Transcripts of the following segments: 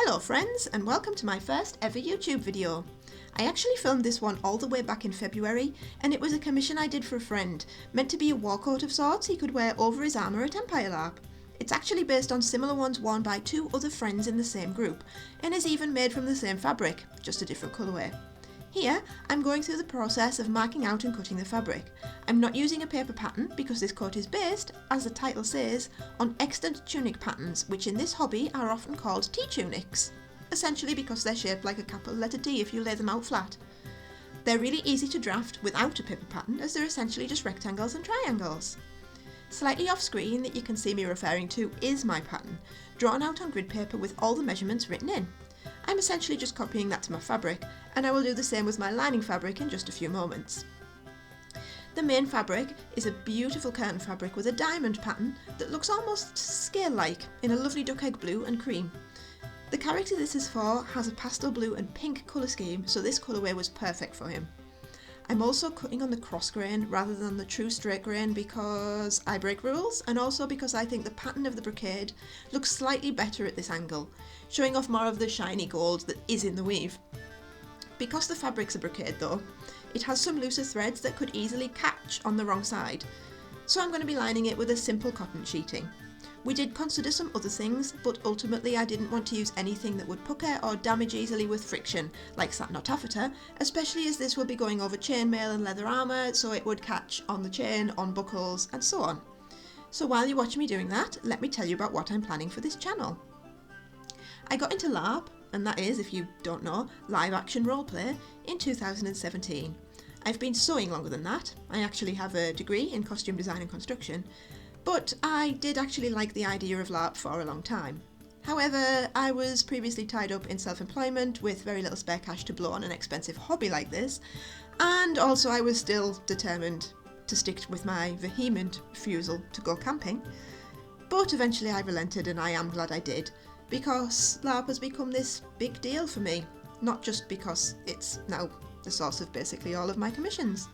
Hello friends, and welcome to my first ever YouTube video. I actually filmed this one all the way back in February, and it was a commission I did for a friend, meant to be a war coat of sorts he could wear over his armour at Empire LARP. It's actually based on similar ones worn by two other friends in the same group, and is even made from the same fabric, just a different colourway. Here, I'm going through the process of marking out and cutting the fabric. I'm not using a paper pattern because this coat is based, as the title says, on extant tunic patterns, which in this hobby are often called T-tunics, essentially because they're shaped like a capital letter T if you lay them out flat. They're really easy to draft without a paper pattern, as they're essentially just rectangles and triangles. Slightly off screen that you can see me referring to is my pattern, drawn out on grid paper with all the measurements written in. I'm essentially just copying that to my fabric, and I will do the same with my lining fabric in just a few moments. The main fabric is a beautiful curtain fabric with a diamond pattern that looks almost scale-like in a lovely duck egg blue and cream. The character this is for has a pastel blue and pink colour scheme, so this colourway was perfect for him. I'm also cutting on the cross grain rather than the true straight grain because I break rules, and also because I think the pattern of the brocade looks slightly better at this angle, showing off more of the shiny gold that is in the weave. Because the fabric's a brocade though, it has some looser threads that could easily catch on the wrong side, so I'm going to be lining it with a simple cotton sheeting. We did consider some other things, but ultimately I didn't want to use anything that would pucker or damage easily with friction, like satin or taffeta, especially as this will be going over chainmail and leather armour, so it would catch on the chain, on buckles, and so on. So while you watch me doing that, let me tell you about what I'm planning for this channel. I got into LARP, and that is, if you don't know, live action roleplay, in 2017. I've been sewing longer than that. I actually have a degree in costume design and construction, but I did actually like the idea of LARP for a long time. However, I was previously tied up in self-employment with very little spare cash to blow on an expensive hobby like this, and also I was still determined to stick with my vehement refusal to go camping. But eventually I relented, and I am glad I did, because LARP has become this big deal for me, not just because it's now the source of basically all of my commissions.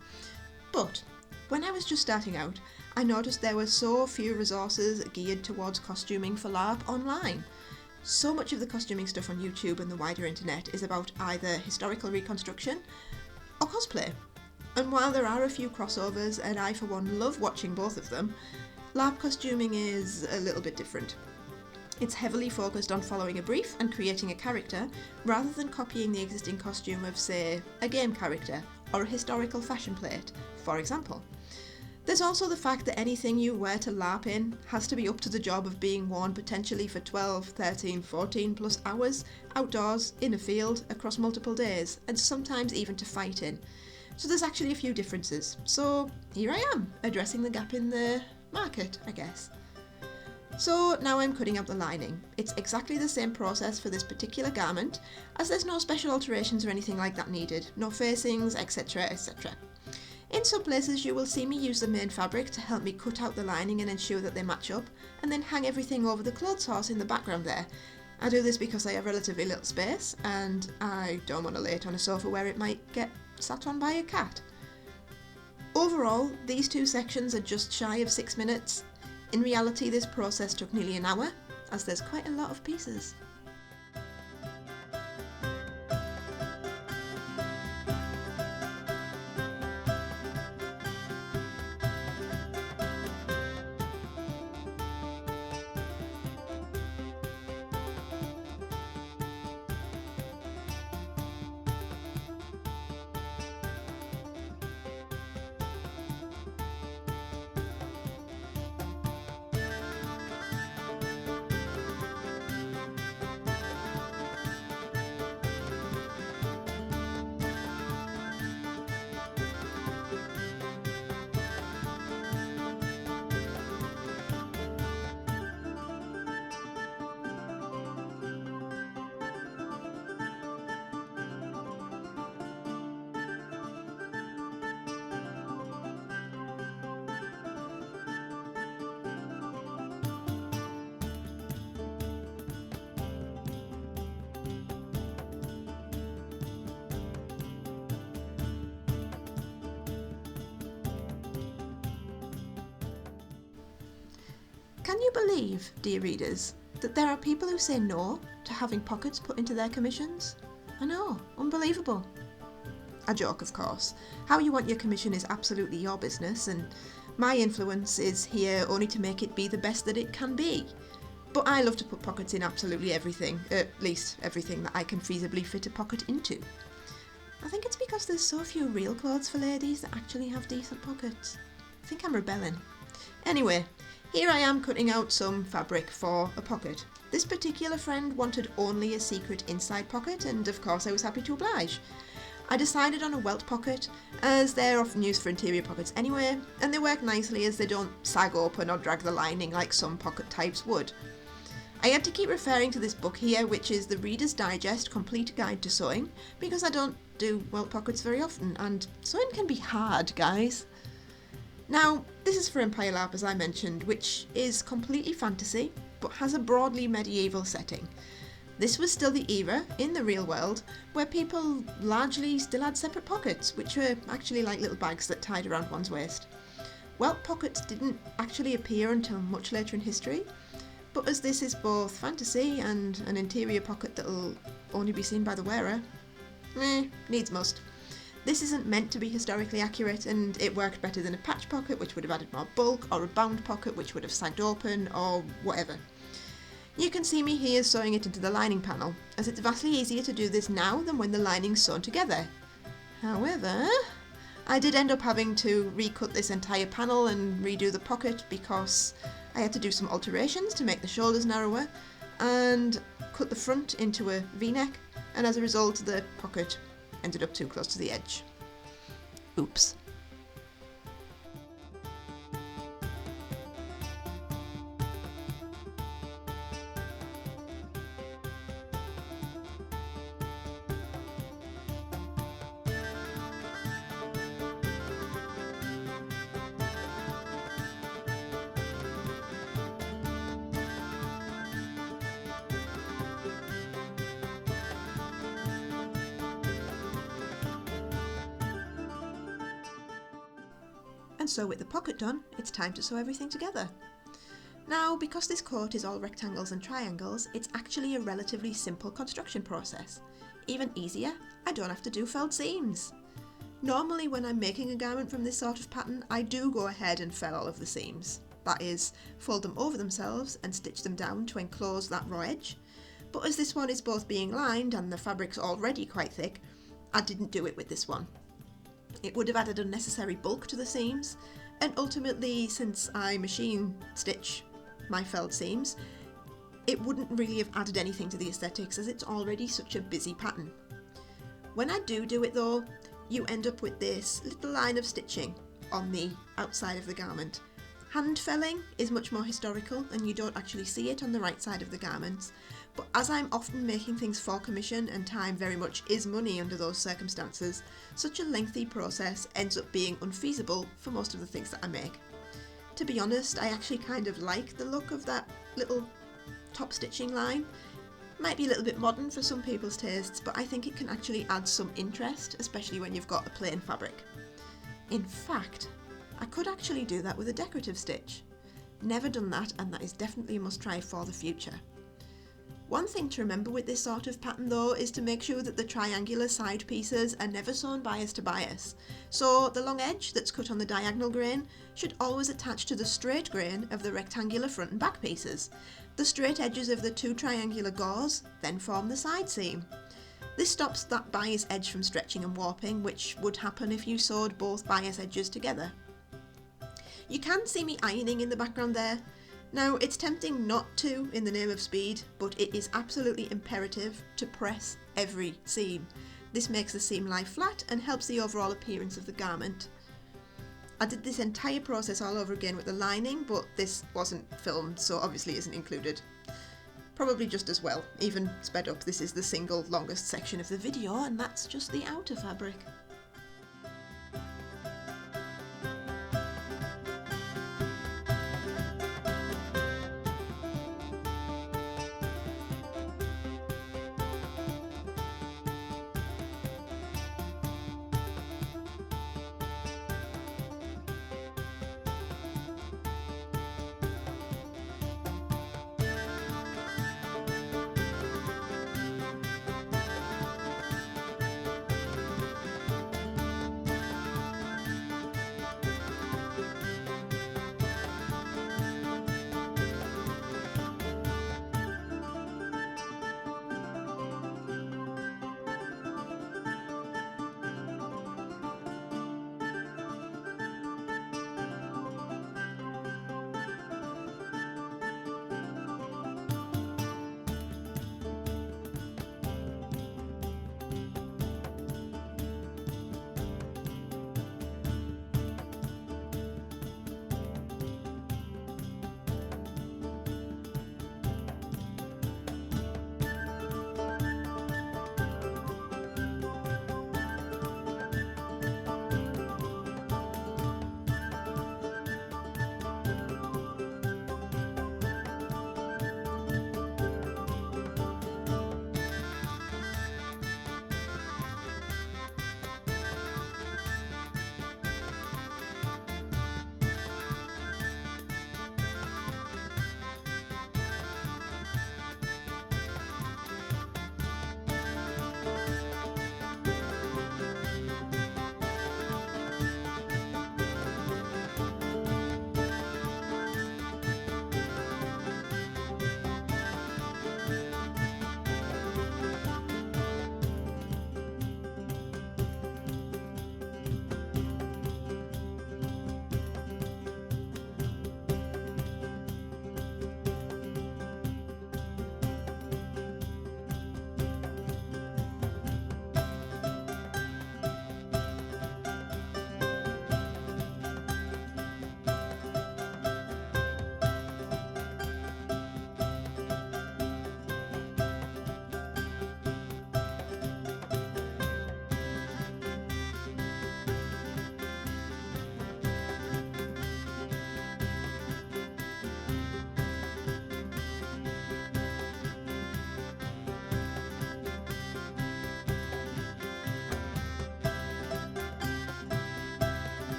But when I was just starting out, I noticed there were so few resources geared towards costuming for LARP online. So much of the costuming stuff on YouTube and the wider internet is about either historical reconstruction or cosplay. And while there are a few crossovers, and I for one love watching both of them, LARP costuming is a little bit different. It's heavily focused on following a brief and creating a character, rather than copying the existing costume of, say, a game character or a historical fashion plate, for example. There's also the fact that anything you wear to LARP in has to be up to the job of being worn potentially for 12, 13, 14 plus hours, outdoors, in a field, across multiple days, and sometimes even to fight in. So there's actually a few differences. So here I am, addressing the gap in the market, I guess. So now I'm cutting out the lining. It's exactly the same process for this particular garment, as there's no special alterations or anything like that needed, no facings, etc, etc. In some places you will see me use the main fabric to help me cut out the lining and ensure that they match up, and then hang everything over the clothes horse in the background there. I do this because I have relatively little space, and I don't want to lay it on a sofa where it might get sat on by a cat. Overall, these two sections are just shy of 6 minutes. In reality, this process took nearly an hour, as there's quite a lot of pieces. Can you believe, dear readers, that there are people who say no to having pockets put into their commissions. I know, unbelievable. A joke, of course. How you want your commission is absolutely your business, and my influence is here only to make it be the best that it can be. But I love to put pockets in absolutely everything, at least everything that I can feasibly fit a pocket into. I think it's because there's so few real clothes for ladies that actually have decent pockets. I think I'm rebelling. Anyway, here I am cutting out some fabric for a pocket. This particular friend wanted only a secret inside pocket, and of course I was happy to oblige. I decided on a welt pocket, as they're often used for interior pockets anyway, and they work nicely as they don't sag open or drag the lining like some pocket types would. I had to keep referring to this book here, which is the Reader's Digest Complete Guide to Sewing, because I don't do welt pockets very often, and sewing can be hard, guys. Now, this is for Empire LARP, as I mentioned, which is completely fantasy, but has a broadly medieval setting. This was still the era, in the real world, where people largely still had separate pockets, which were actually like little bags that tied around one's waist. Welt pockets didn't actually appear until much later in history, but as this is both fantasy and an interior pocket that'll only be seen by the wearer, needs must. This isn't meant to be historically accurate, and it worked better than a patch pocket, which would have added more bulk, or a bound pocket, which would have sagged open, or whatever. You can see me here sewing it into the lining panel, as it's vastly easier to do this now than when the lining's sewn together. However, I did end up having to recut this entire panel and redo the pocket because I had to do some alterations to make the shoulders narrower and cut the front into a V-neck, and as a result the pocket ended up too close to the edge. Oops. And so with the pocket done, it's time to sew everything together. Now, because this coat is all rectangles and triangles, it's actually a relatively simple construction process. Even easier, I don't have to do felled seams. Normally when I'm making a garment from this sort of pattern, I do go ahead and fell all of the seams. That is, fold them over themselves and stitch them down to enclose that raw edge. But as this one is both being lined and the fabric's already quite thick, I didn't do it with this one. It would have added unnecessary bulk to the seams, and ultimately, since I machine stitch my felled seams, it wouldn't really have added anything to the aesthetics as it's already such a busy pattern. When I do it though, you end up with this little line of stitching on the outside of the garment. Hand felling is much more historical and you don't actually see it on the right side of the garments, but as I'm often making things for commission and time very much is money under those circumstances, such a lengthy process ends up being unfeasible for most of the things that I make. To be honest, I actually kind of like the look of that little top stitching line. Might be a little bit modern for some people's tastes, but I think it can actually add some interest, especially when you've got a plain fabric. In fact, I could actually do that with a decorative stitch. Never done that, and that is definitely a must try for the future. One thing to remember with this sort of pattern though is to make sure that the triangular side pieces are never sewn bias to bias. So the long edge that's cut on the diagonal grain should always attach to the straight grain of the rectangular front and back pieces. The straight edges of the two triangular gores then form the side seam. This stops that bias edge from stretching and warping, which would happen if you sewed both bias edges together. You can see me ironing in the background there. Now, it's tempting not to in the name of speed, but it is absolutely imperative to press every seam. This makes the seam lie flat and helps the overall appearance of the garment. I did this entire process all over again with the lining, but this wasn't filmed, so obviously isn't included. Probably just as well, even sped up. This is the single longest section of the video, and that's just the outer fabric.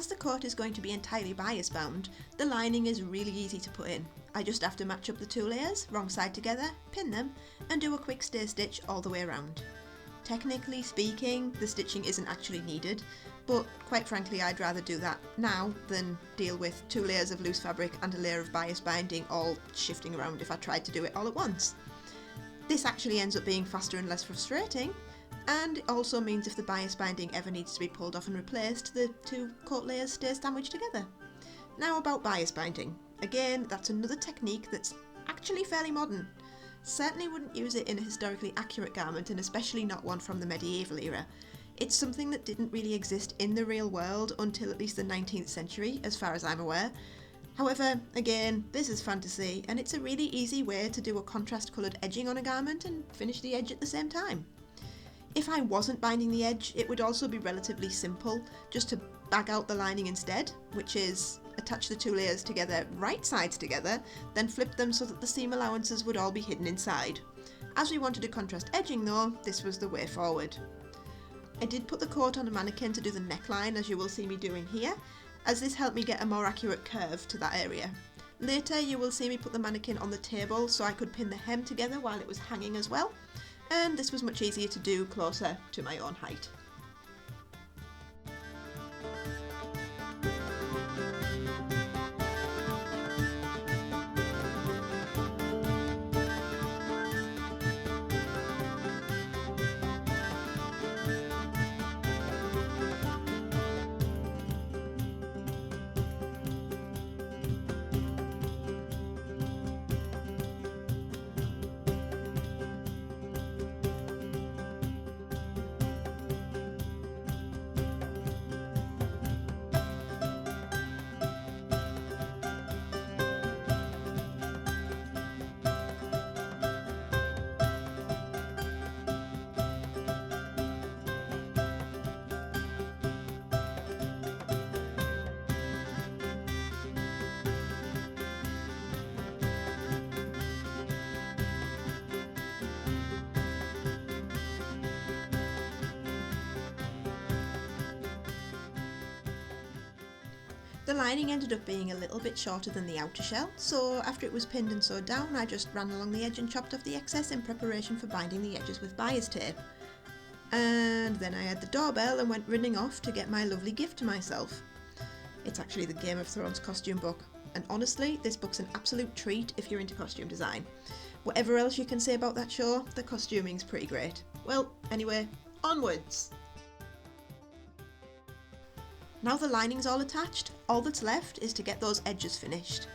As the coat is going to be entirely bias bound, the lining is really easy to put in. I just have to match up the two layers, wrong side together, pin them, and do a quick stay stitch all the way around. Technically speaking, the stitching isn't actually needed, but quite frankly I'd rather do that now than deal with 2 layers of loose fabric and a layer of bias binding all shifting around if I tried to do it all at once. This actually ends up being faster and less frustrating, and it also means if the bias binding ever needs to be pulled off and replaced, the 2 coat layers stay sandwiched together. Now about bias binding. Again, that's another technique that's actually fairly modern. Certainly wouldn't use it in a historically accurate garment, and especially not one from the medieval era. It's something that didn't really exist in the real world until at least the 19th century, as far as I'm aware. However, again, this is fantasy, and it's a really easy way to do a contrast coloured edging on a garment and finish the edge at the same time. If I wasn't binding the edge, it would also be relatively simple, just to bag out the lining instead, which is attach the 2 layers together, right sides together, then flip them so that the seam allowances would all be hidden inside. As we wanted a contrast edging though, this was the way forward. I did put the coat on a mannequin to do the neckline, as you will see me doing here, as this helped me get a more accurate curve to that area. Later you will see me put the mannequin on the table so I could pin the hem together while it was hanging as well, and this was much easier to do closer to my own height. The lining ended up being a little bit shorter than the outer shell, so after it was pinned and sewed down, I just ran along the edge and chopped off the excess in preparation for binding the edges with bias tape. And then I had the doorbell and went running off to get my lovely gift to myself. It's actually the Game of Thrones costume book, and honestly, this book's an absolute treat if you're into costume design. Whatever else you can say about that show, the costuming's pretty great. Well, anyway, onwards! Now the lining's all attached, all that's left is to get those edges finished.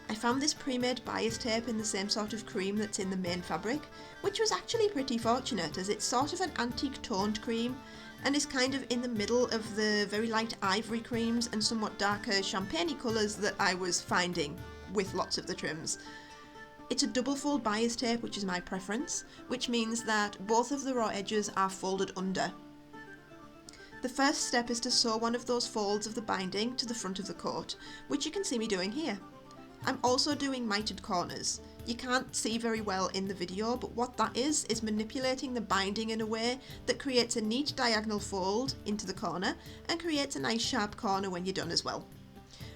I found this pre-made bias tape in the same sort of cream that's in the main fabric, which was actually pretty fortunate as it's sort of an antique toned cream and is kind of in the middle of the very light ivory creams and somewhat darker champagne colours that I was finding with lots of the trims. It's a double fold bias tape, which is my preference, which means that both of the raw edges are folded under. The first step is to sew one of those folds of the binding to the front of the coat, which you can see me doing here. I'm also doing mitered corners. You can't see very well in the video, but what that is manipulating the binding in a way that creates a neat diagonal fold into the corner and creates a nice sharp corner when you're done as well.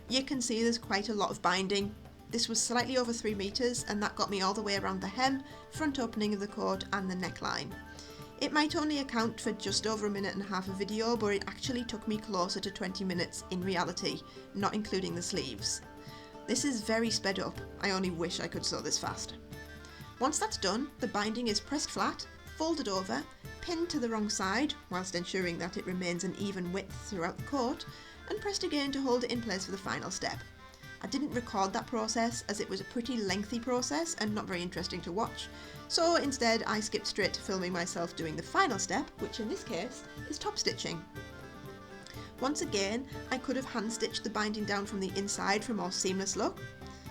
You can see there's quite a lot of binding. This was slightly over 3 meters and that got me all the way around the hem, front opening of the coat and the neckline. It might only account for just over 1.5 minutes of video, but it actually took me closer to 20 minutes in reality, not including the sleeves. This is very sped up, I only wish I could sew this fast. Once that's done, the binding is pressed flat, folded over, pinned to the wrong side, whilst ensuring that it remains an even width throughout the coat, and pressed again to hold it in place for the final step. I didn't record that process as it was a pretty lengthy process and not very interesting to watch, so instead I skipped straight to filming myself doing the final step, which in this case is top stitching. Once again, I could have hand stitched the binding down from the inside for a more seamless look.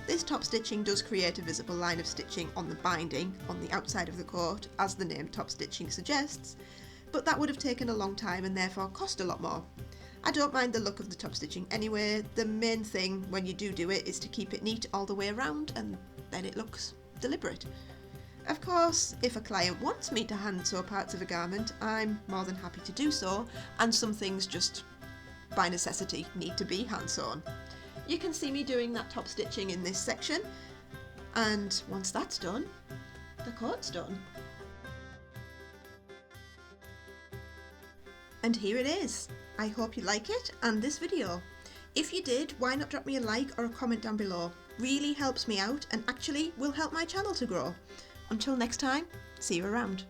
This top stitching does create a visible line of stitching on the binding on the outside of the coat, as the name top stitching suggests, but that would have taken a long time and therefore cost a lot more. I don't mind the look of the top stitching anyway. The main thing when you do it is to keep it neat all the way around, and then it looks deliberate. Of course, if a client wants me to hand sew parts of a garment, I'm more than happy to do so, and some things just by necessity, need to be hand sewn. You can see me doing that top stitching in this section, and once that's done, the coat's done. And here it is. I hope you like it and this video. If you did, why not drop me a like or a comment down below? Really helps me out and actually will help my channel to grow. Until next time, see you around.